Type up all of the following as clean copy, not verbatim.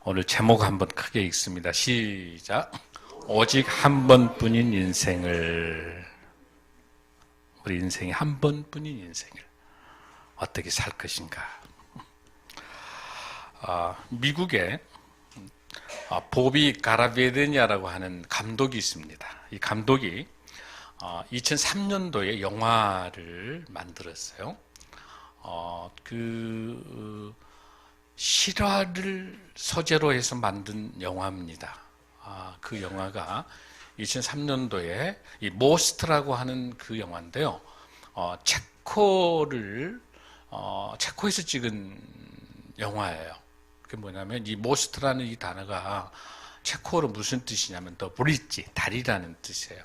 오늘 제목 한번 크게 읽습니다. 시작. 오직 한 번뿐인 인생을, 우리 인생이 한 번뿐인 인생을 어떻게 살 것인가. 미국에 보비 가라베드냐라고 하는 감독이 있습니다. 이 감독이 2003년도에 영화를 만들었어요. 실화를 소재로 해서 만든 영화입니다. 그 영화가 2003년도에 이 모스트라고 하는 그 영화인데요. 체코에서 찍은 영화예요. 그게 뭐냐면 이 모스트라는 이 단어가 체코어로 무슨 뜻이냐면 더 브릿지, 다리라는 뜻이에요.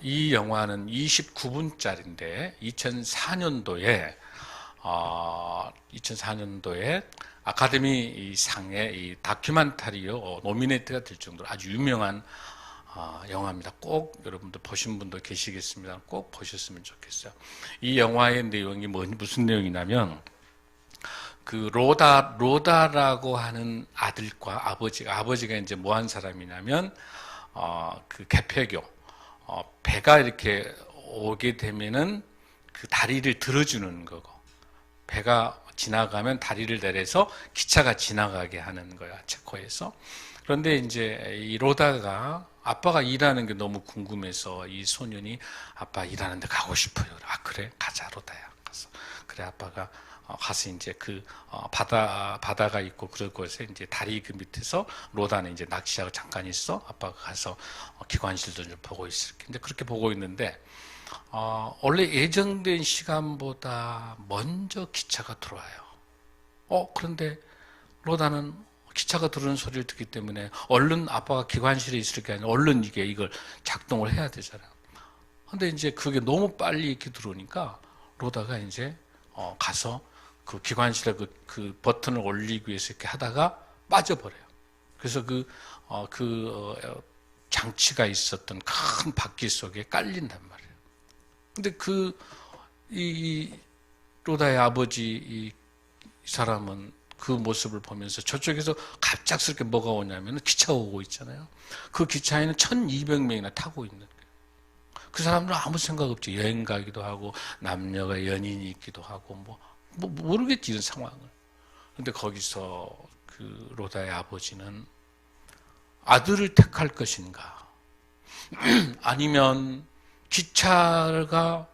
이 영화는 29분짜리인데 2004년도에 아카데미 상에 이 다큐멘터리로 노미네이트가 될 정도로 아주 유명한 영화입니다. 꼭 여러분들 보신 분도 계시겠습니다. 꼭 보셨으면 좋겠어요. 이 영화의 내용이 무슨 내용이냐면 그 로다라고 하는 아들과 아버지가 이제 뭐 한 사람이냐면 그 개폐교 배가 이렇게 오게 되면은 그 다리를 들어주는 거고, 배가 지나가면 다리를 내려서 기차가 지나가게 하는 거야, 체코에서. 그런데 이제 이 로다가 아빠가 일하는 게 너무 궁금해서 이 소년이 아빠 일하는 데 가고 싶어요. 그래? 가자, 로다야. 가서. 그래, 아빠가 가서 이제 그 바다가 있고 그런 곳에 이제 다리 그 밑에서 로다는 이제 낚시하고 잠깐 있어. 아빠가 가서 기관실도 좀 보고 있을 텐데 그렇게 보고 있는데 원래 예정된 시간보다 먼저 기차가 들어와요. 그런데 로다는 기차가 들어오는 소리를 듣기 때문에 얼른 아빠가 기관실에 있을 게 아니라 얼른 이걸 작동을 해야 되잖아요. 근데 이제 그게 너무 빨리 이렇게 들어오니까 로다가 이제 가서 그 기관실에 그 버튼을 올리기 위해서 이렇게 하다가 빠져버려요. 그래서 장치가 있었던 큰 바퀴 속에 깔린단 말이에요. 근데 이 로다의 아버지 이 사람은 그 모습을 보면서 저쪽에서 갑작스럽게 뭐가 오냐면 기차가 오고 있잖아요. 그 기차에는 1200명이나 타고 있는 거예요. 그 사람들은 아무 생각 없지. 여행 가기도 하고 남녀가 연인이 있기도 하고 뭐 모르겠지, 이런 상황을. 근데 거기서 그 로다의 아버지는 아들을 택할 것인가 아니면 기차가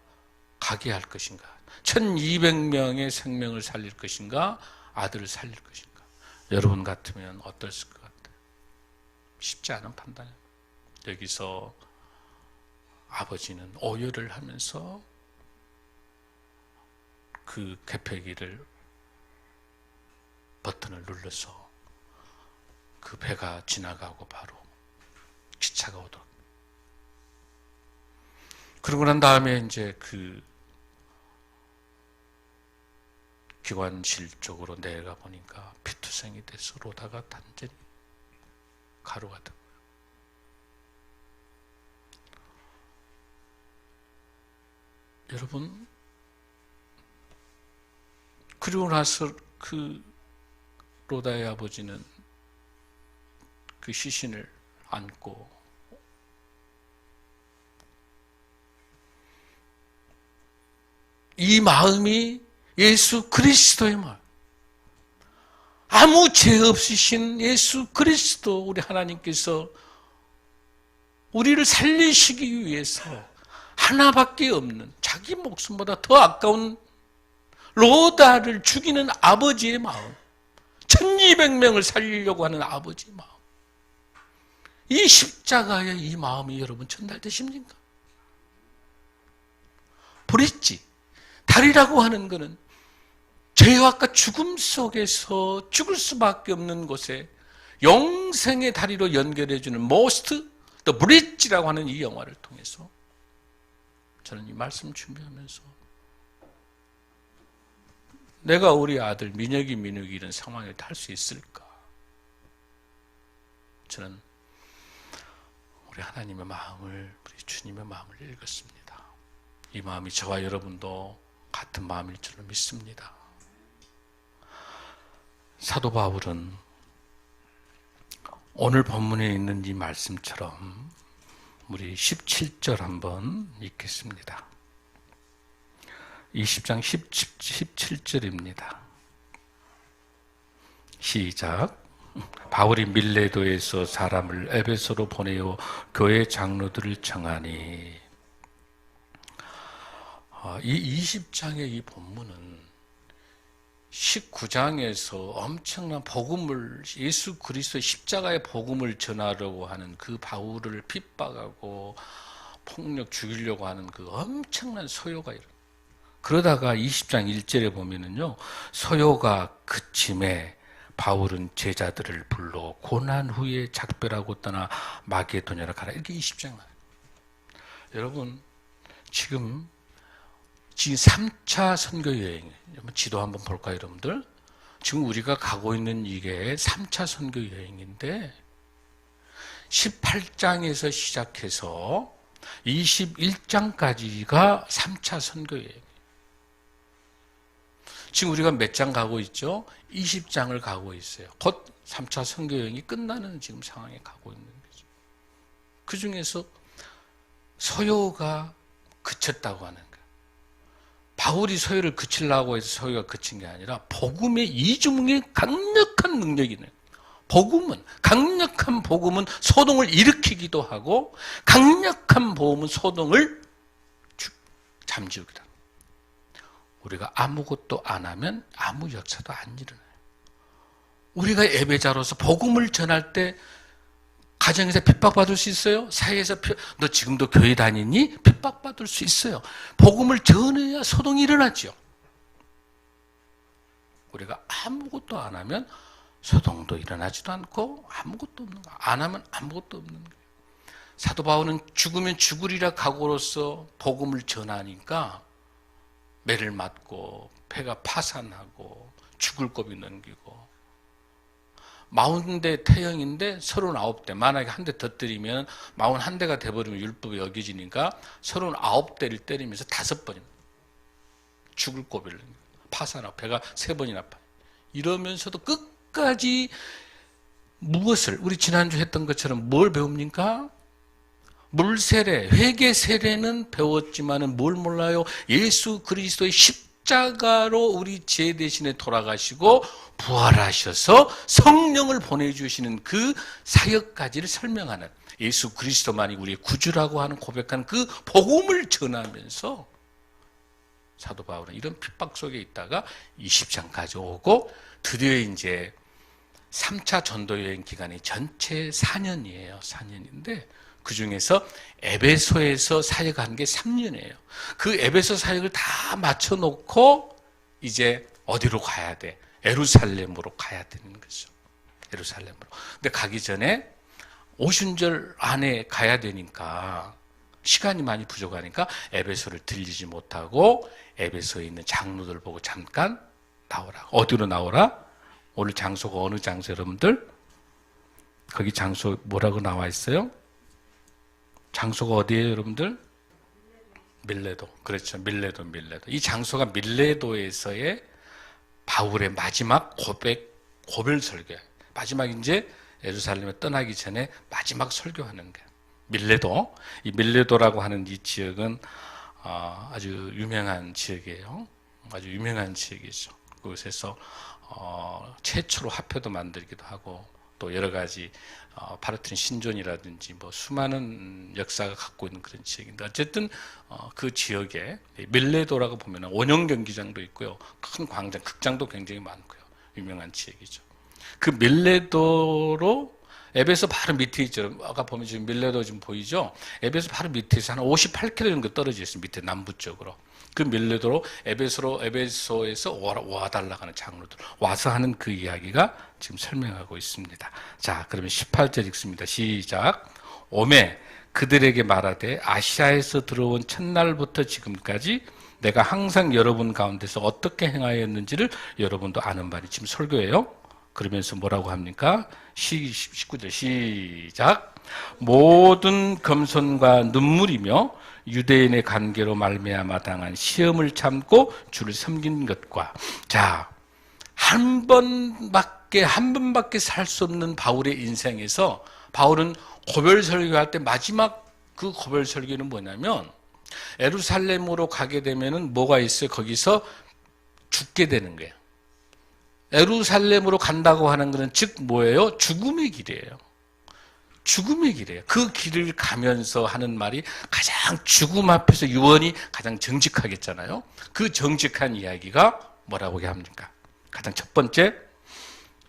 가게 할 것인가, 1200명의 생명을 살릴 것인가 아들을 살릴 것인가. 여러분 같으면 어떨 것 같아요? 쉽지 않은 판단이에요. 여기서 아버지는 오열을 하면서 그 개폐기를 버튼을 눌러서 그 배가 지나가고 바로 기차가 오도록. 그러고 난 다음에 이제 그 기관실 쪽으로 내려가 보니까 피투성이 돼서 로다가 단전히 가루가 되고. 여러분, 그리고 나서 그 로다의 아버지는 그 시신을 안고 이 마음이 예수 그리스도의 마음, 아무 죄 없으신 예수 그리스도 우리 하나님께서 우리를 살리시기 위해서 하나밖에 없는 자기 목숨보다 더 아까운 로다를 죽이는 아버지의 마음, 1200명을 살리려고 하는 아버지의 마음, 이 십자가의 이 마음이 여러분 전달되십니까? 브릿지, 다리라고 하는 것은 죄악과 죽음 속에서 죽을 수밖에 없는 곳에 영생의 다리로 연결해주는 most the bridge라고 하는 이 영화를 통해서 저는 이 말씀 준비하면서 내가 우리 아들 민혁이 이런 상황에 탈 수 있을까? 저는 우리 하나님의 마음을, 우리 주님의 마음을 읽었습니다. 이 마음이 저와 여러분도 같은 마음일 줄로 믿습니다. 사도 바울은 오늘 본문에 있는 이 말씀처럼 우리 17절 한번 읽겠습니다. 20장 17절입니다. 시작. 바울이 밀레도에서 사람을 에베소로 보내어 교회 장로들을 청하니. 이 20장의 이 본문은 19장에서 엄청난 복음을, 예수 그리스도의 십자가의 복음을 전하려고 하는 그 바울을 핍박하고 폭력 죽이려고 하는 그 엄청난 소요가 일어나. 그러다가 20장 1절에 보면은요, 소요가 그침에 바울은 제자들을 불러 고난 후에 작별하고 떠나 마게도냐로 가라. 이렇게 20장 나와요. 여러분, 지금 3차 선교 여행, 지도 한번 볼까요, 여러분들? 지금 우리가 가고 있는 이게 3차 선교 여행인데 18장에서 시작해서 21장까지가 3차 선교 여행. 지금 우리가 몇 장 가고 있죠? 20장을 가고 있어요. 곧 3차 선교 여행이 끝나는 지금 상황에 가고 있는 거죠. 그 중에서 소요가 그쳤다고 하는 거예요. 바울이 소요를 그치려고 해서 소요가 그친 게 아니라 복음의 이중의 강력한 능력이 있는 거예요. 강력한 복음은 소동을 일으키기도 하고 강력한 복음은 소동을 잠재우기도 합니다. 우리가 아무것도 안 하면 아무 역사도 안 일어나요. 우리가 예배자로서 복음을 전할 때 가정에서 핍박받을 수 있어요? 사회에서 너 지금도 교회 다니니? 핍박받을 수 있어요. 복음을 전해야 소동이 일어나죠. 우리가 아무것도 안 하면 소동도 일어나지도 않고 아무것도 없는 거예요. 안 하면 아무것도 없는 거예요. 사도 바울은 죽으면 죽으리라 각오로서 복음을 전하니까 매를 맞고 폐가 파산하고 죽을 고비 넘기고 40대 태형인데 39대, 만약에 한 대 더 때리면 41대가 돼버리면 율법이 여겨지니까 39대를 때리면서 5번입니다. 죽을 고비를 파산하고 배가 3번이나 아파요. 이러면서도 끝까지 무엇을, 우리 지난주 했던 것처럼 뭘 배웁니까? 물세례, 회개 세례는 배웠지만은 뭘 몰라요? 예수 그리스도의 십자가로 우리 죄 대신에 돌아가시고 부활하셔서 성령을 보내주시는 그 사역까지를 설명하는, 예수 그리스도만이 우리의 구주라고 하는 고백하는 그 복음을 전하면서 사도 바울은 이런 핍박 속에 있다가 20장까지 오고 드디어 이제 3차 전도 여행 기간이 전체 4년이에요. 4년인데 그 중에서 에베소에서 사역한 게 3년이에요. 그 에베소 사역을 다 맞춰놓고 이제 어디로 가야 돼? 예루살렘으로 가야 되는 거죠. 예루살렘으로. 근데 가기 전에 오순절 안에 가야 되니까 시간이 많이 부족하니까 에베소를 들리지 못하고 에베소에 있는 장로들 보고 잠깐 나오라. 어디로 나오라? 오늘 장소가 어느 장소 여러분들? 거기 장소 뭐라고 나와 있어요? 장소가 어디예요, 여러분들? 밀레도. 그렇죠. 밀레도. 이 장소가 밀레도에서의 바울의 마지막 고별 설교. 마지막 이제 예루살렘에 떠나기 전에 마지막 설교하는 거예요. 밀레도. 이 밀레도라고 하는 이 지역은 아주 유명한 지역이에요. 아주 유명한 지역이죠. 그곳에서 최초로 화폐도 만들기도 하고 또 여러 가지 파르틴 신전이라든지 뭐 수많은 역사가 갖고 있는 그런 지역인데 어쨌든 그 지역에 밀레도라고 보면 원형 경기장도 있고요, 큰 광장, 극장도 굉장히 많고요, 유명한 지역이죠. 그 밀레도로 에베소 바로 밑에 있죠. 아까 보면 지금 밀레도 지금 보이죠? 에베소 바로 밑에서 한 58km 정도 떨어져 있어요. 밑에 남부 쪽으로. 그 밀레도로 에베소에서 와달라고 하는 장로들 와서 하는 그 이야기가 지금 설명하고 있습니다. 자, 그러면 18절 읽습니다. 시작. 오매 그들에게 말하되 아시아에서 들어온 첫날부터 지금까지 내가 항상 여러분 가운데서 어떻게 행하였는지를 여러분도 아는 바니. 지금 설교예요. 그러면서 뭐라고 합니까? 19절 시작. 모든 겸손과 눈물이며 유대인의 관계로 말미암아 당한 시험을 참고 주를 섬긴 것과. 자, 한 번밖에 살 수 없는 바울의 인생에서 바울은 고별 설교할 때 마지막 그 고별 설교는 뭐냐면 예루살렘으로 가게 되면은 뭐가 있어요? 거기서 죽게 되는 거예요. 예루살렘으로 간다고 하는 것은 즉 뭐예요? 죽음의 길이에요. 죽음의 길이에요. 그 길을 가면서 하는 말이 가장 죽음 앞에서 유언이 가장 정직하겠잖아요. 그 정직한 이야기가 뭐라고 합니까? 가장 첫 번째,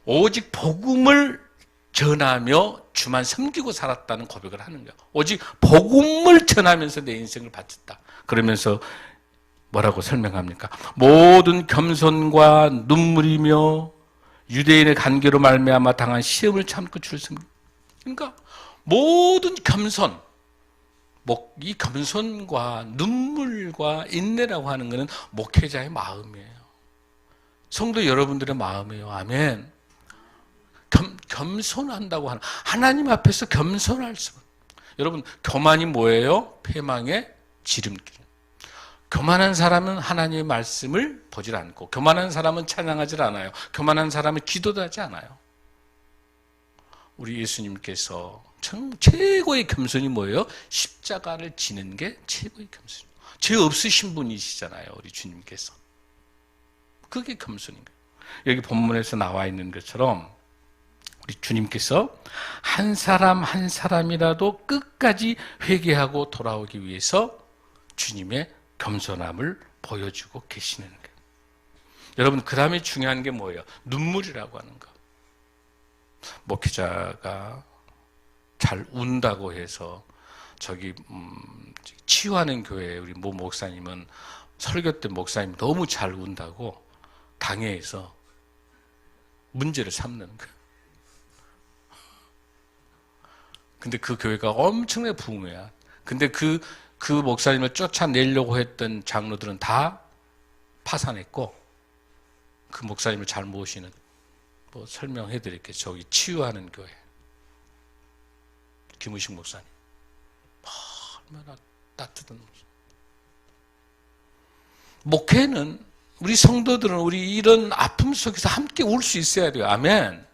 오직 복음을 전하며 주만 섬기고 살았다는 고백을 하는 거예요. 오직 복음을 전하면서 내 인생을 바쳤다. 그러면서 뭐라고 설명합니까? 모든 겸손과 눈물이며 유대인의 간계로 말미암아 당한 시험을 참고 주를 섬깁니다. 그러니까 모든 겸손, 이 겸손과 눈물과 인내라고 하는 것은 목회자의 마음이에요. 성도 여러분들의 마음이에요. 아멘. 겸손한다고 하는, 하나님 앞에서 겸손할 수. 여러분, 교만이 뭐예요? 패망의 지름길. 교만한 사람은 하나님의 말씀을 보질 않고, 교만한 사람은 찬양하질 않아요. 교만한 사람은 기도도 하지 않아요. 우리 예수님께서 최고의 겸손이 뭐예요? 십자가를 지는 게 최고의 겸손이에요. 죄 없으신 분이시잖아요, 우리 주님께서. 그게 겸손인 거예요. 여기 본문에서 나와 있는 것처럼 우리 주님께서 한 사람 한 사람이라도 끝까지 회개하고 돌아오기 위해서 주님의 겸손함을 보여주고 계시는 거예요. 여러분, 그 다음에 중요한 게 뭐예요? 눈물이라고 하는 거. 목회자가 잘 운다고 해서 치유하는 교회 우리 모 목사님은 설교 때 목사님 너무 잘 운다고 당회에서 문제를 삼는 거예요. 근데 그 교회가 엄청나게 부흥해야. 근데 그 목사님을 쫓아내려고 했던 장로들은 다 파산했고, 그 목사님을 잘 모시는, 설명해 드릴게요. 저기 치유하는 교회. 김우식 목사님. 얼마나 따뜻한 목회는, 우리 성도들은 우리 이런 아픔 속에서 함께 울 수 있어야 돼요. 아멘.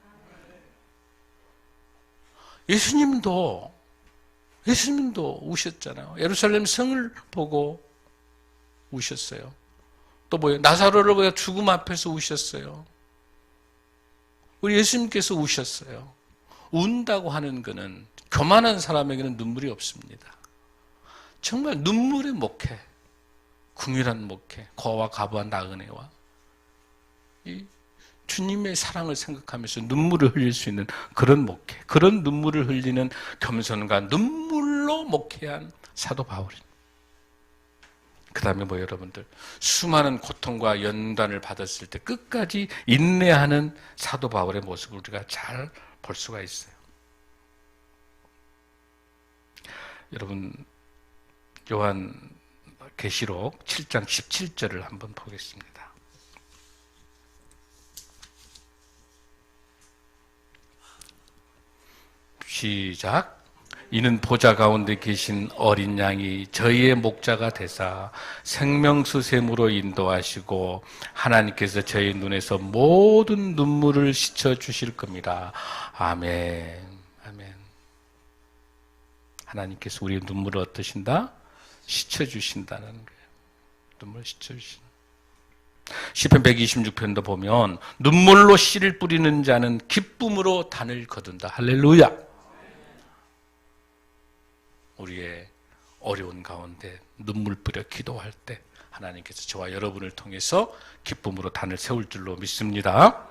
예수님도 우셨잖아요. 예루살렘 성을 보고 우셨어요. 또 뭐예요? 나사로를 보여 죽음 앞에서 우셨어요. 우리 예수님께서 우셨어요. 운다고 하는 것은 교만한 사람에게는 눈물이 없습니다. 정말 눈물의 목회, 궁일한 목회, 거와 가부한 나그네와 이 주님의 사랑을 생각하면서 눈물을 흘릴 수 있는 그런 목회, 그런 눈물을 흘리는 겸손과 눈물로 목회한 사도 바울입니다. 그 다음에 여러분들, 수많은 고통과 연단을 받았을 때 끝까지 인내하는 사도 바울의 모습을 우리가 잘 볼 수가 있어요. 여러분, 요한계시록 7장 17절을 한번 보겠습니다. 시작. 이는 보좌 가운데 계신 어린 양이 저희의 목자가 되사 생명수 샘으로 인도하시고 하나님께서 저희 눈에서 모든 눈물을 씻어 주실 겁니다. 아멘. 아멘. 하나님께서 우리의 눈물을 어떠신다? 씻어 주신다는 거예요. 눈물 씻어 주신다. 시편 126편도 보면 눈물로 씨를 뿌리는 자는 기쁨으로 단을 거둔다. 할렐루야. 우리의 어려운 가운데 눈물 뿌려 기도할 때 하나님께서 저와 여러분을 통해서 기쁨으로 단을 세울 줄로 믿습니다.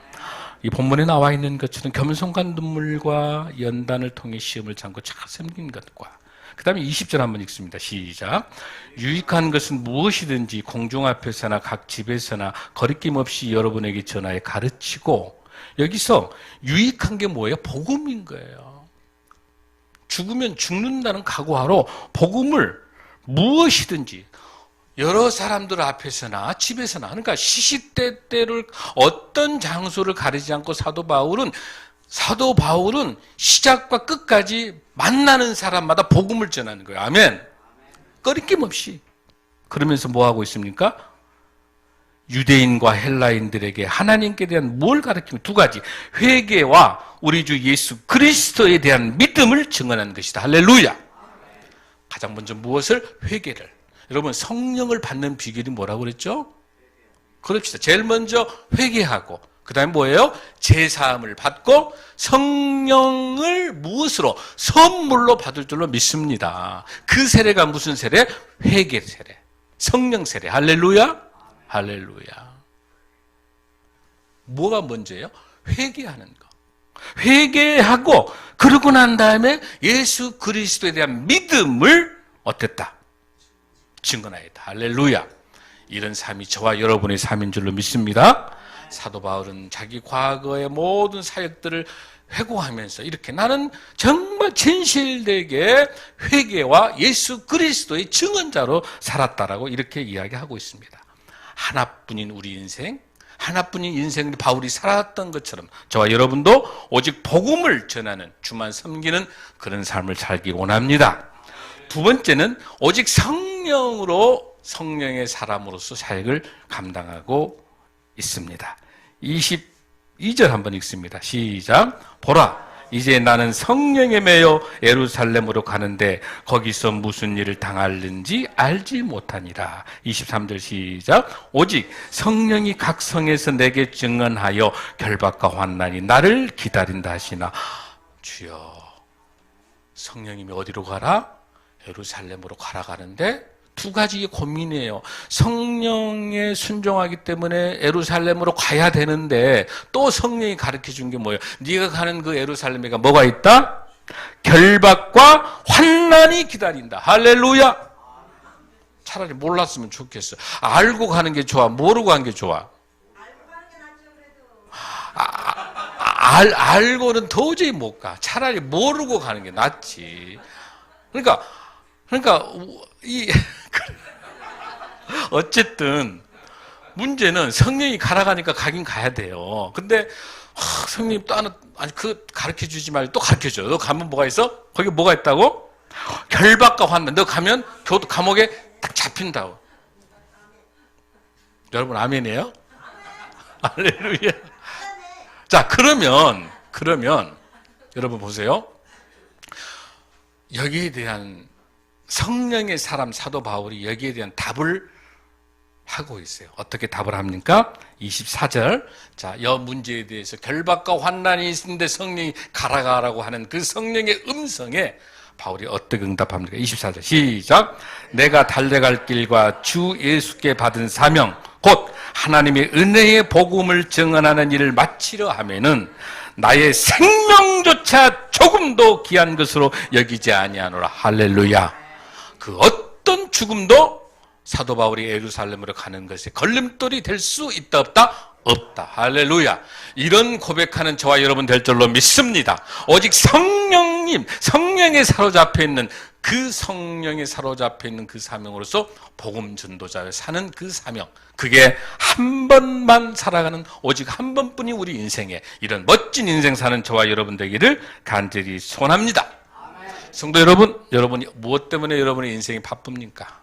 이 본문에 나와 있는 것처럼 겸손과 눈물과 연단을 통해 시험을 참고 잘 섬긴 것과, 그 다음에 20절 한번 읽습니다. 시작. 유익한 것은 무엇이든지 공중 앞에서나 각 집에서나 거리낌 없이 여러분에게 전하여 가르치고, 여기서 유익한 게 뭐예요? 복음인 거예요. 죽으면 죽는다는 각오하로 복음을 무엇이든지 여러 사람들 앞에서나 집에서나, 그러니까 시시때때를 어떤 장소를 가리지 않고 사도 바울은 시작과 끝까지 만나는 사람마다 복음을 전하는 거예요. 아멘. 꺼리낌 없이. 그러면서 뭐 하고 있습니까? 유대인과 헬라인들에게 하나님께 대한 뭘 가르치면 두 가지, 회개와 우리 주 예수 그리스도에 대한 믿음을 증언하는 것이다. 할렐루야. 가장 먼저 무엇을? 회개를. 여러분, 성령을 받는 비결이 뭐라고 그랬죠? 그럽시다. 제일 먼저 회개하고, 그 다음에 뭐예요? 제사함을 받고 성령을 무엇으로? 선물로 받을 줄로 믿습니다. 그 세례가 무슨 세례? 회개 세례, 성령 세례. 할렐루야. 할렐루야. 뭐가 먼저예요? 회개하는 거. 회개하고 그러고 난 다음에 예수 그리스도에 대한 믿음을 어땠다? 증언하였다. 할렐루야. 이런 삶이 저와 여러분의 삶인 줄로 믿습니다. 사도 바울은 자기 과거의 모든 사역들을 회고하면서 이렇게 나는 정말 진실되게 회개와 예수 그리스도의 증언자로 살았다라고 이렇게 이야기하고 있습니다. 하나뿐인 우리 인생, 하나뿐인 인생을 바울이 살았던 것처럼 저와 여러분도 오직 복음을 전하는, 주만 섬기는 그런 삶을 살기 원합니다. 두 번째는 오직 성령으로, 성령의 사람으로서 사역을 감당하고 있습니다. 22절 한번 읽습니다. 시작. 보라, 이제 나는 성령에 매여 예루살렘으로 가는데 거기서 무슨 일을 당할는지 알지 못하니라. 23절 시작. 오직 성령이 각 성에서 내게 증언하여 결박과 환난이 나를 기다린다 하시나. 주여, 성령님이 어디로 가라? 예루살렘으로 가라 가는데 두 가지 고민이에요. 성령에 순종하기 때문에 예루살렘으로 가야 되는데 또 성령이 가르쳐 준 게 뭐예요? 네가 가는 그 예루살렘에가 뭐가 있다? 결박과 환난이 기다린다. 할렐루야. 차라리 몰랐으면 좋겠어. 알고 가는 게 좋아? 모르고 가는 게 좋아? 알고는 도저히 못 가. 차라리 모르고 가는 게 낫지. 그러니까 어쨌든 문제는 성령이 가라 가니까 가긴 가야 돼요. 근데 성령님 또 하나, 아니 그 가르쳐 주지 말고 또 가르쳐 줘. 너 가면 뭐가 있어? 거기 뭐가 있다고? 결박과 환난. 너 가면 감옥에 딱 잡힌다고. 여러분 아멘이에요? 할렐루야. 자, 그러면 여러분 보세요. 여기에 대한 성령의 사람 사도 바울이 여기에 대한 답을 하고 있어요. 어떻게 답을 합니까? 24절. 자, 이 문제에 대해서 결박과 환난이 있는데 성령이 가라고 하는 그 성령의 음성에 바울이 어떻게 응답합니까? 24절 시작. 내가 달려갈 길과 주 예수께 받은 사명 곧 하나님의 은혜의 복음을 증언하는 일을 마치려 하면은 나의 생명조차 조금도 귀한 것으로 여기지 아니하노라. 할렐루야. 그 어떤 죽음도 사도 바울이 예루살렘으로 가는 것에 걸림돌이 될 수 있다 없다? 없다. 할렐루야. 이런 고백하는 저와 여러분 될 줄로 믿습니다. 오직 성령에 사로잡혀 있는 그 성령에 사로잡혀 있는 그 사명으로서 복음 전도자를 사는 그 사명, 그게 한 번만 살아가는 오직 한 번뿐이 우리 인생에 이런 멋진 인생 사는 저와 여러분 되기를 간절히 소원합니다. 성도 여러분, 여러분이 무엇 때문에 여러분의 인생이 바쁩니까?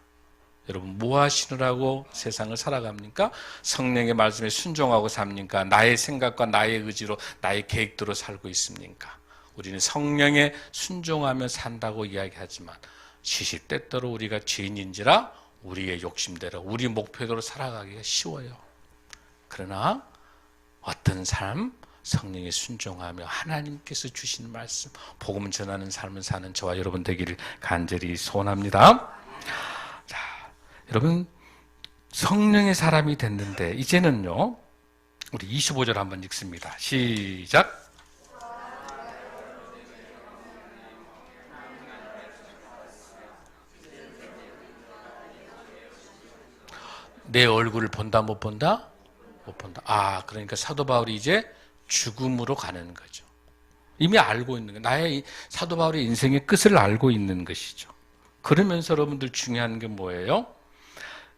여러분 뭐 하시느라고 세상을 살아갑니까? 성령의 말씀에 순종하고 삽니까? 나의 생각과 나의 의지로 나의 계획대로 살고 있습니까? 우리는 성령에 순종하며 산다고 이야기하지만 시시때때로 우리가 죄인인지라 우리의 욕심대로 우리 목표대로 살아가기가 쉬워요. 그러나 어떤 삶? 성령에 순종하며 하나님께서 주시는 말씀, 복음 전하는 삶을 사는 저와 여러분 되기를 간절히 소원합니다. 자, 여러분 성령의 사람이 됐는데 이제는요, 우리 25절 한번 읽습니다. 시작. 내 얼굴을 본다 못 본다? 못 본다. 아, 그러니까 사도 바울이 이제 죽음으로 가는 거죠. 이미 알고 있는 거. 나의 사도 바울의 인생의 끝을 알고 있는 것이죠. 그러면서 여러분들 중요한 게 뭐예요?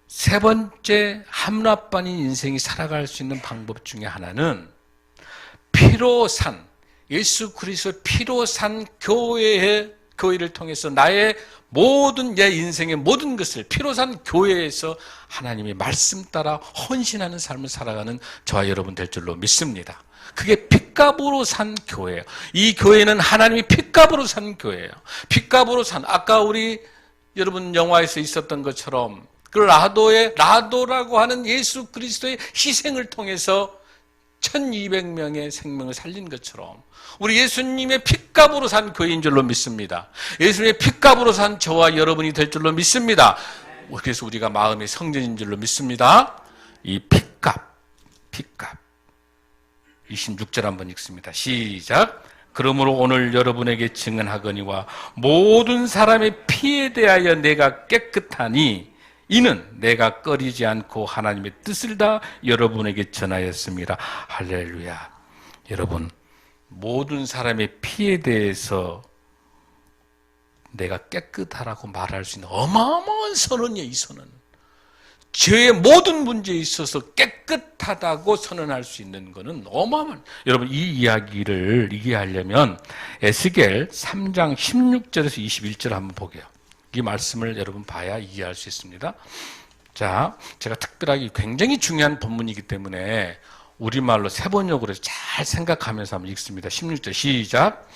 세 번째 함락반인 인생이 살아갈 수 있는 방법 중에 하나는 피로 산, 예수 그리스도 피로 산 교회의 교회를 통해서 나의 모든 내 인생의 모든 것을 피로 산 교회에서 하나님의 말씀 따라 헌신하는 삶을 살아가는 저와 여러분 될 줄로 믿습니다. 그게 핏값으로 산 교회예요. 이 교회는 하나님이 핏값으로 산 교회예요. 핏값으로 산, 아까 우리 여러분 영화에서 있었던 것처럼 그 라도라고 하는 예수 그리스도의 희생을 통해서 1200명의 생명을 살린 것처럼 우리 예수님의 핏값으로 산 교회인 줄로 믿습니다. 예수님의 핏값으로 산 저와 여러분이 될 줄로 믿습니다. 그래서 우리가 마음의 성전인 줄로 믿습니다. 이 핏값 26절 한번 읽습니다. 시작. 그러므로 오늘 여러분에게 증언하거니와 모든 사람의 피에 대하여 내가 깨끗하니 이는 내가 꺼리지 않고 하나님의 뜻을 다 여러분에게 전하였습니다. 할렐루야. 여러분, 모든 사람의 피에 대해서 내가 깨끗하라고 말할 수 있는 어마어마한 선언이에요. 이 선언. 죄의 모든 문제에 있어서 깨끗하다고 선언할 수 있는 것은 어마어마한. 여러분, 이 이야기를 이해하려면 에스겔 3장 16절에서 21절 한번 보게요. 이 말씀을 여러분 봐야 이해할 수 있습니다. 자, 제가 특별하게 굉장히 중요한 본문이기 때문에 우리말로 세번역으로 잘 생각하면서 한번 읽습니다. 16절 시작.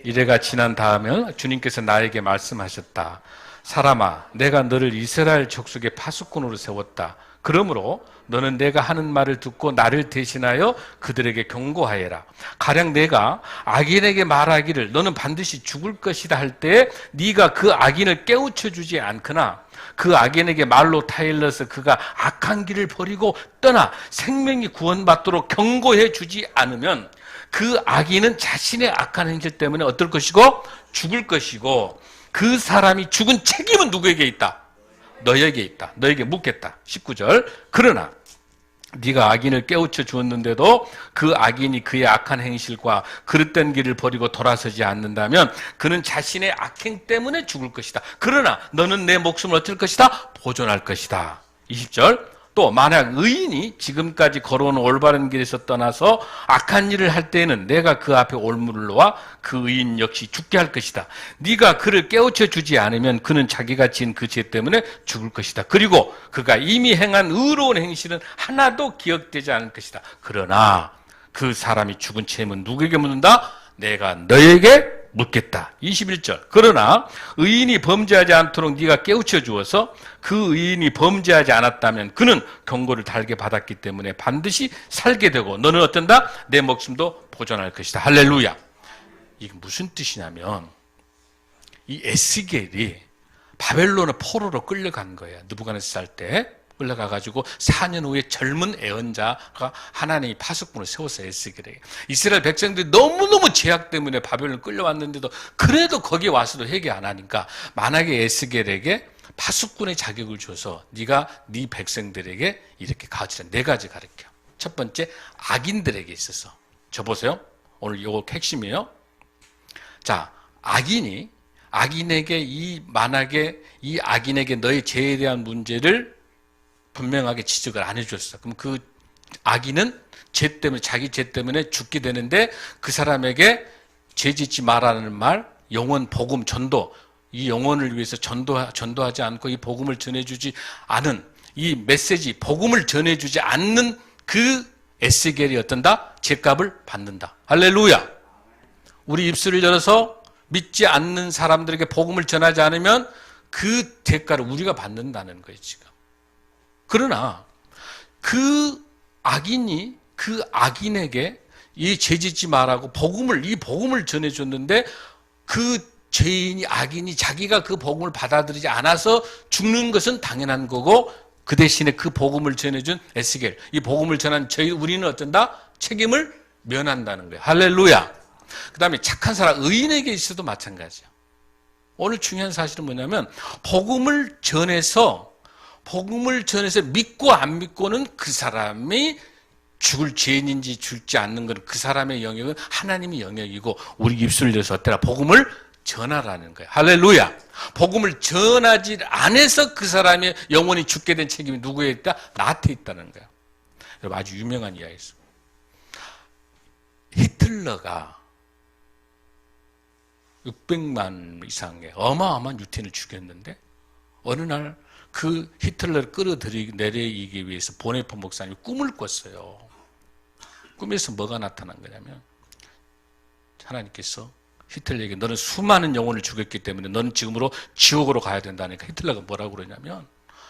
이래가 지난 다음에 주님께서 나에게 말씀하셨다. 사람아, 내가 너를 이스라엘 족속의 파수꾼으로 세웠다. 그러므로 너는 내가 하는 말을 듣고 나를 대신하여 그들에게 경고하여라. 가령 내가 악인에게 말하기를 너는 반드시 죽을 것이다 할 때에 네가 그 악인을 깨우쳐 주지 않거나 그 악인에게 말로 타일러서 그가 악한 길을 버리고 떠나 생명이 구원받도록 경고해 주지 않으면 그 악인은 자신의 악한 행실 때문에 어떨 것이고 죽을 것이고 그 사람이 죽은 책임은 누구에게 있다? 너에게 있다. 너에게 묻겠다. 19절. 그러나 네가 악인을 깨우쳐 주었는데도 그 악인이 그의 악한 행실과 그릇된 길을 버리고 돌아서지 않는다면 그는 자신의 악행 때문에 죽을 것이다. 그러나 너는 내 목숨을 어쩔 것이다? 보존할 것이다. 20절. 또 만약 의인이 지금까지 걸어온 올바른 길에서 떠나서 악한 일을 할 때에는 내가 그 앞에 올무를 놓아 그 의인 역시 죽게 할 것이다. 네가 그를 깨우쳐 주지 않으면 그는 자기가 지은 그 죄 때문에 죽을 것이다. 그리고 그가 이미 행한 의로운 행실은 하나도 기억되지 않을 것이다. 그러나 그 사람이 죽은 책임은 누구에게 묻는다? 내가 너에게 묻겠다. 21절. 그러나 의인이 범죄하지 않도록 네가 깨우쳐 주어서 그 의인이 범죄하지 않았다면 그는 경고를 달게 받았기 때문에 반드시 살게 되고 너는 어떤다? 내 목숨도 보존할 것이다. 할렐루야. 이게 무슨 뜻이냐면 이 에스겔이 바벨론의 포로로 끌려간 거예요. 느부갓네살 때 끌려가가지고 4년 후에 젊은 애언자가 하나님이 파수꾼을 세웠어요. 에스겔에게. 이스라엘 백성들이 너무너무 죄악 때문에 바벨론 끌려왔는데도 그래도 거기에 와서도 회개 안 하니까 만약에 에스겔에게 파수꾼의 자격을 줘서 네가 네 백성들에게 이렇게 가르치라. 네 가지 가르쳐. 첫 번째, 악인들에게 있어서. 저 보세요. 오늘 이거 핵심이에요. 자, 악인에게 만약에 이 악인에게 너의 죄에 대한 문제를 분명하게 지적을 안 해줬어. 그럼 그 악인은 죄 때문에, 자기 죄 때문에 죽게 되는데 그 사람에게 죄 짓지 말라는 말, 영혼, 복음, 전도, 이 영혼을 위해서 전도하지 않고 이 복음을 전해주지 않은 이 메시지, 복음을 전해주지 않는 그 에스겔이 어떤다? 죄값을 받는다. 할렐루야. 우리 입술을 열어서 믿지 않는 사람들에게 복음을 전하지 않으면 그 대가를 우리가 받는다는 거예요, 지금. 그러나 그 악인이 그 악인에게 이 죄 짓지 말라고 이 복음을 전해줬는데 그 죄인이 악인이 자기가 그 복음을 받아들이지 않아서 죽는 것은 당연한 거고 그 대신에 그 복음을 전해준 에스겔, 이 복음을 전한 우리는 어떤다? 책임을 면한다는 거예요. 할렐루야. 그 다음에 착한 사람, 의인에게 있어도 마찬가지야. 오늘 중요한 사실은 뭐냐면 복음을 전해서 믿고 안 믿고는 그 사람이 죽을 죄인인지 죽지 않는 건 그 사람의 영역은 하나님의 영역이고 우리 입술을 열어서 어때라? 복음을 전하라는 거예요. 할렐루야. 복음을 전하지 않아서 그 사람의 영혼이 죽게 된 책임이 누구에 있다? 나한테 있다는 거예요. 여러분, 아주 유명한 이야기 있습니다. 히틀러가 600만 이상의 어마어마한 유태인을 죽였는데 어느 날 그 히틀러를 끌어내리기 위해서 보네파 목사님이 꿈을 꿨어요. 꿈에서 뭐가 나타난 거냐면 하나님께서 히틀러에게 너는 수많은 영혼을 죽였기 때문에 너는 지금으로 지옥으로 가야 된다니까 히틀러가 뭐라고 그러냐면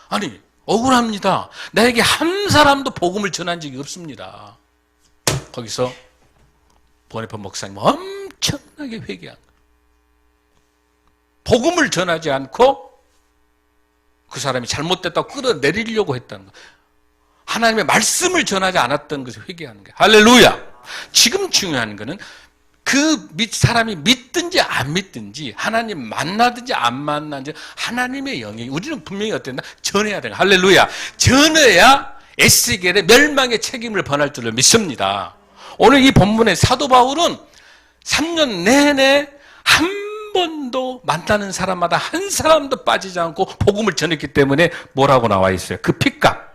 아니 억울합니다. 나에게 한 사람도 복음을 전한 적이 없습니다. 거기서 보네파 목사님 엄청나게 회개한 거예요. 복음을 전하지 않고 그 사람이 잘못됐다고 끌어내리려고 했다는 거예요. 하나님의 말씀을 전하지 않았던 것을 회개하는 거예요. 할렐루야. 지금 중요한 거는 그 사람이 믿든지 안 믿든지 하나님 만나든지 안 만나든지 하나님의 영이 우리는 분명히 어땠나? 전해야 돼요. 할렐루야. 전해야 에스겔의 멸망의 책임을 번할 줄을 믿습니다. 오늘 이 본문의 사도 바울은 3년 내내 한 번도 만나는 사람마다 한 사람도 빠지지 않고 복음을 전했기 때문에 뭐라고 나와 있어요? 그 핏값.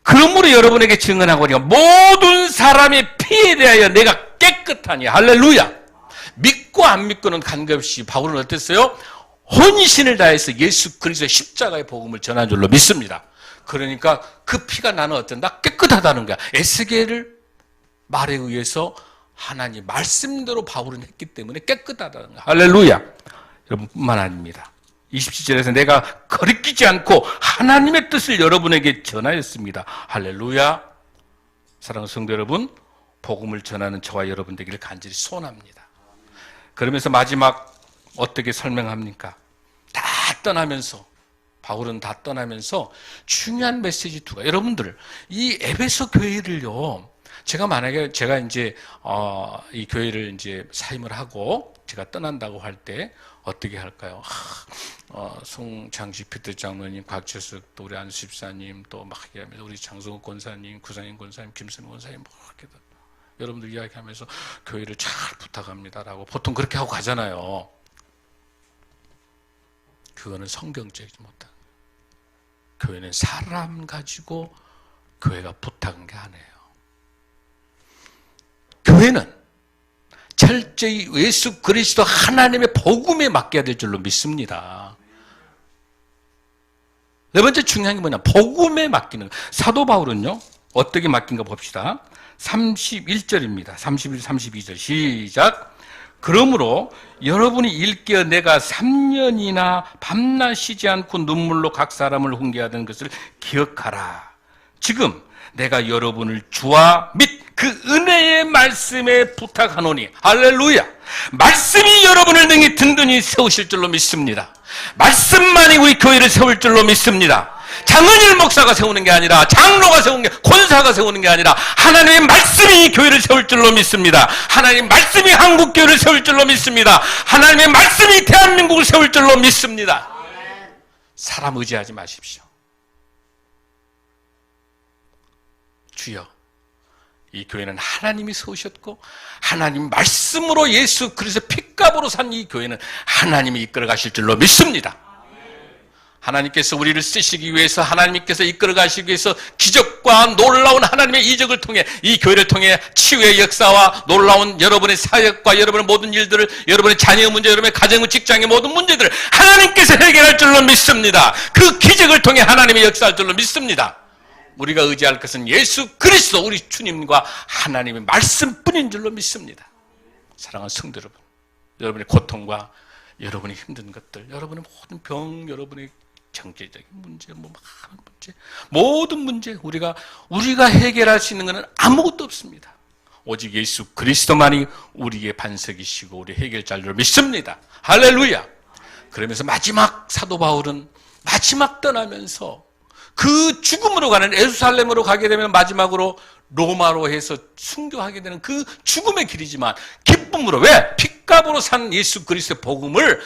그러므로 여러분에게 증언하거니와 모든 사람의 피에 대하여 내가 깨끗하니. 할렐루야. 믿고 안 믿고는 관계없이 바울은 어땠어요? 혼신을 다해서 예수 그리스도의 십자가의 복음을 전한 줄로 믿습니다. 그러니까 그 피가 나는 어쩐다? 깨끗하다는 거야. 에스겔을 말에 의해서 하나님 말씀대로 바울은 했기 때문에 깨끗하다는 거야. 할렐루야. 여러분뿐만 아닙니다. 27절에서 내가 거리끼지 않고 하나님의 뜻을 여러분에게 전하였습니다. 할렐루야. 사랑하는 성도 여러분, 복음을 전하는 저와 여러분 되기를 간절히 소원합니다. 그러면서 마지막 어떻게 설명합니까? 다 떠나면서 바울은 다 떠나면서 중요한 메시지 두가 여러분들 이 에베소 교회를요. 제가 이제 이 교회를 이제 사임을 하고 제가 떠난다고 할 때 어떻게 할까요? 송장식 피터 장로님, 곽철석 또 우리 안수 집사님 또 막 얘기하면서 우리 장성욱 권사님, 구상인 권사님, 김선우 권사님 뭐 이렇게 여러분들 이야기하면서 교회를 잘 부탁합니다라고 보통 그렇게 하고 가잖아요. 그거는 성경적이지 못한 거예요. 교회는 사람 가지고 교회가 부탁한 게 아니에요. 교회는 철저히 예수 그리스도 하나님의 복음에 맡겨야 될 줄로 믿습니다. 네 번째 중요한 게 뭐냐? 복음에 맡기는 거예요. 사도 바울은요 어떻게 맡긴가 봅시다. 31절입니다. 31, 32절 시작. 그러므로 여러분이 일깨어 내가 3년이나 밤낮 쉬지 않고 눈물로 각 사람을 훈계하던 것을 기억하라. 지금 내가 여러분을 주와 및 그 은혜의 말씀에 부탁하노니. 할렐루야. 말씀이 여러분을 능히 든든히 세우실 줄로 믿습니다. 말씀만이 우리 교회를 세울 줄로 믿습니다. 장은일 목사가 세우는 게 아니라 장로가 세우는 게 권사가 세우는 게 아니라 하나님의 말씀이 교회를 세울 줄로 믿습니다. 하나님의 말씀이 한국 교회를 세울 줄로 믿습니다. 하나님의 말씀이 대한민국을 세울 줄로 믿습니다. 사람 의지하지 마십시오. 주여, 이 교회는 하나님이 세우셨고 하나님 말씀으로 예수 그리스도 핏값으로 산 이 교회는 하나님이 이끌어 가실 줄로 믿습니다. 하나님께서 우리를 쓰시기 위해서 하나님께서 이끌어 가시기 위해서 기적과 놀라운 하나님의 이적을 통해 이 교회를 통해 치유의 역사와 놀라운 여러분의 사역과 여러분의 모든 일들을 여러분의 자녀 문제, 여러분의 가정, 직장의 모든 문제들을 하나님께서 해결할 줄로 믿습니다. 그 기적을 통해 하나님의 역사할 줄로 믿습니다. 우리가 의지할 것은 예수 그리스도 우리 주님과 하나님의 말씀뿐인 줄로 믿습니다. 사랑하는 성도 여러분, 여러분의 고통과 여러분의 힘든 것들, 여러분의 모든 병, 여러분의 경제적인 문제, 뭐 많은 문제, 모든 문제 우리가 해결할 수 있는 것은 아무것도 없습니다. 오직 예수 그리스도만이 우리의 반석이시고 우리 해결자를 믿습니다. 할렐루야. 그러면서 마지막 사도 바울은 마지막 떠나면서 그 죽음으로 가는 예루살렘으로 가게 되면 마지막으로 로마로 해서 순교하게 되는 그 죽음의 길이지만 기쁨으로, 왜? 핏값으로 산 예수 그리스도의 복음을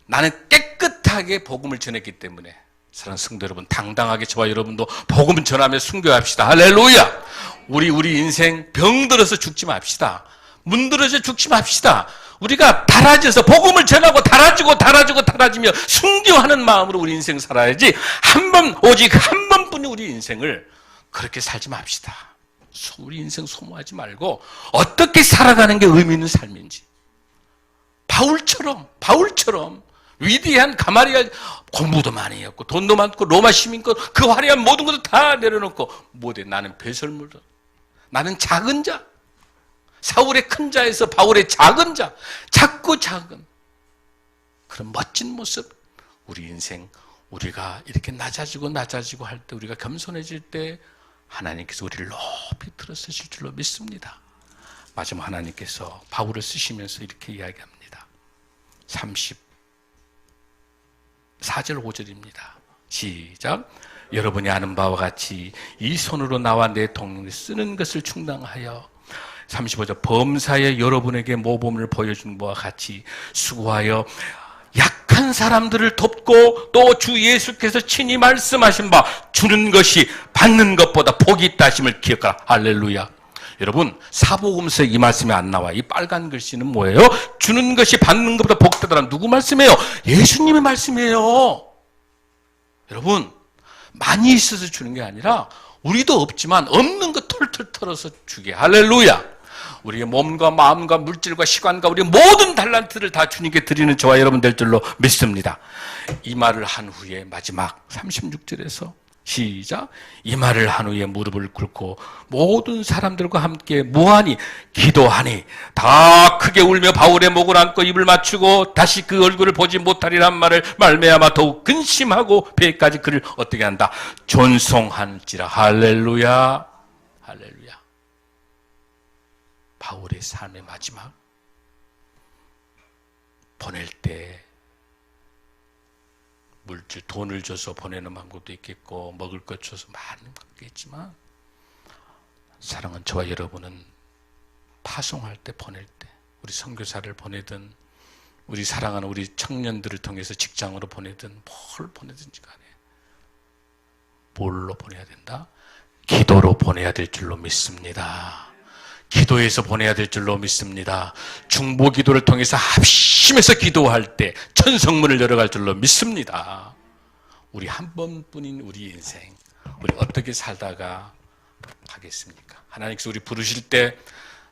나는 깨끗하게 복음을 전했기 때문에 사랑하는 성도 여러분, 당당하게 저와 여러분도 복음을 전하며 순교합시다. 할렐루야. 우리 인생 병들어서 죽지 맙시다. 문드러져 죽지 맙시다. 우리가 달아져서 복음을 전하고 달아지며 순교하는 마음으로 우리 인생 살아야지 오직 한 번뿐인 우리 인생을 그렇게 살지 맙시다. 우리 인생 소모하지 말고 어떻게 살아가는 게 의미 있는 삶인지 바울처럼 위대한 가마리엘, 공부도 많이 했고 돈도 많고 로마 시민권 그 화려한 모든 것도 다 내려놓고 뭐래? 나는 배설물이다. 나는 작은 자. 사울의 큰 자에서 바울의 작은 자, 작고 작은 그런 멋진 모습. 우리 인생, 우리가 이렇게 낮아지고 할 때, 우리가 겸손해질 때 하나님께서 우리를 높이 들어쓰실 줄로 믿습니다. 마지막 하나님께서 바울을 쓰시면서 이렇게 이야기합니다. 34절 5절입니다. 시작. 여러분이 아는 바와 같이 이 손으로 나와 내 동료를 쓰는 것을 충당하여 35절 범사에 여러분에게 모범을 보여주는 바와 같이 수고하여 약한 사람들을 돕고 또 주 예수께서 친히 말씀하신 바 주는 것이 받는 것보다 복이 있다 하심을 기억하라. 할렐루야. 여러분 사복음서에 이 말씀이 안 나와. 이 빨간 글씨는 뭐예요? 주는 것이 받는 것보다 복되다라는 누구 말씀이에요? 예수님의 말씀이에요. 여러분 많이 있어서 주는 게 아니라 우리도 없지만 없는 거 털털 털어서 주게. 할렐루야. 우리의 몸과 마음과 물질과 시간과 우리의 모든 달란트를 다 주님께 드리는 저와 여러분 될 줄로 믿습니다. 이 말을 한 후에 마지막 36절에서 시작. 이 말을 한 후에 무릎을 꿇고 모든 사람들과 함께 무한히 기도하니 다 크게 울며 바울의 목을 안고 입을 맞추고 다시 그 얼굴을 보지 못하리란 말을 말미암아 더욱 근심하고 배까지 그를 어떻게 한다? 존송한지라. 할렐루야. 할렐루야. 바울의 삶의 마지막 보낼 때 물질, 돈을 줘서 보내는 방법도 있겠고 먹을 것 줘서 많은 방법이 있지만 사랑하는 저와 여러분은 파송할 때 보낼 때 우리 선교사를 보내든 우리 사랑하는 우리 청년들을 통해서 직장으로 보내든 뭘 보내든지 간에 뭘로 보내야 된다? 기도로 보내야 될 줄로 믿습니다. 기도해서 보내야 될 줄로 믿습니다. 중보 기도를 통해서 합심해서 기도할 때 천성문을 열어갈 줄로 믿습니다. 우리 한 번뿐인 우리 인생, 우리 어떻게 살다가 가겠습니까? 하나님께서 우리 부르실 때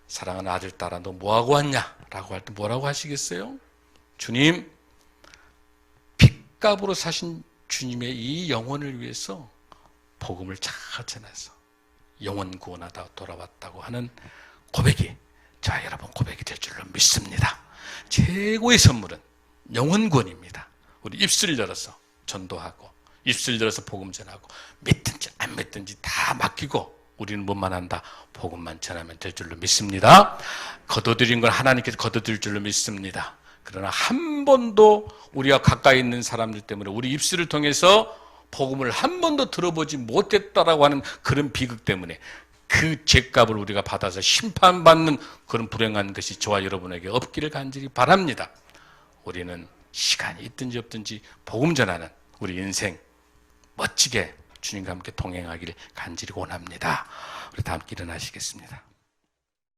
사랑하는 아들, 딸아 너 뭐하고 왔냐? 라고 할 때 뭐라고 하시겠어요? 주님, 핏값으로 사신 주님의 이 영혼을 위해서 복음을 잘 전해서 영혼 구원하다 돌아왔다고 하는 고백이 자 여러분 고백이 될 줄로 믿습니다. 최고의 선물은 영혼 구원입니다. 우리 입술을 열어서 전도하고 입술 열어서 복음 전하고 믿든지 안 믿든지 다 맡기고 우리는 뭐만 한다? 복음만 전하면 될 줄로 믿습니다. 거둬들인 건 하나님께서 거둬들 줄로 믿습니다. 그러나 한 번도 우리가 가까이 있는 사람들 때문에 우리 입술을 통해서 복음을 한 번도 들어보지 못했다라고 하는 그런 비극 때문에 그 죄값을 우리가 받아서 심판받는 그런 불행한 것이 저와 여러분에게 없기를 간절히 바랍니다. 우리는 시간이 있든지 없든지 복음 전하는 우리 인생 멋지게 주님과 함께 동행하기를 간절히 원합니다. 우리 다 함께 일어나시겠습니다.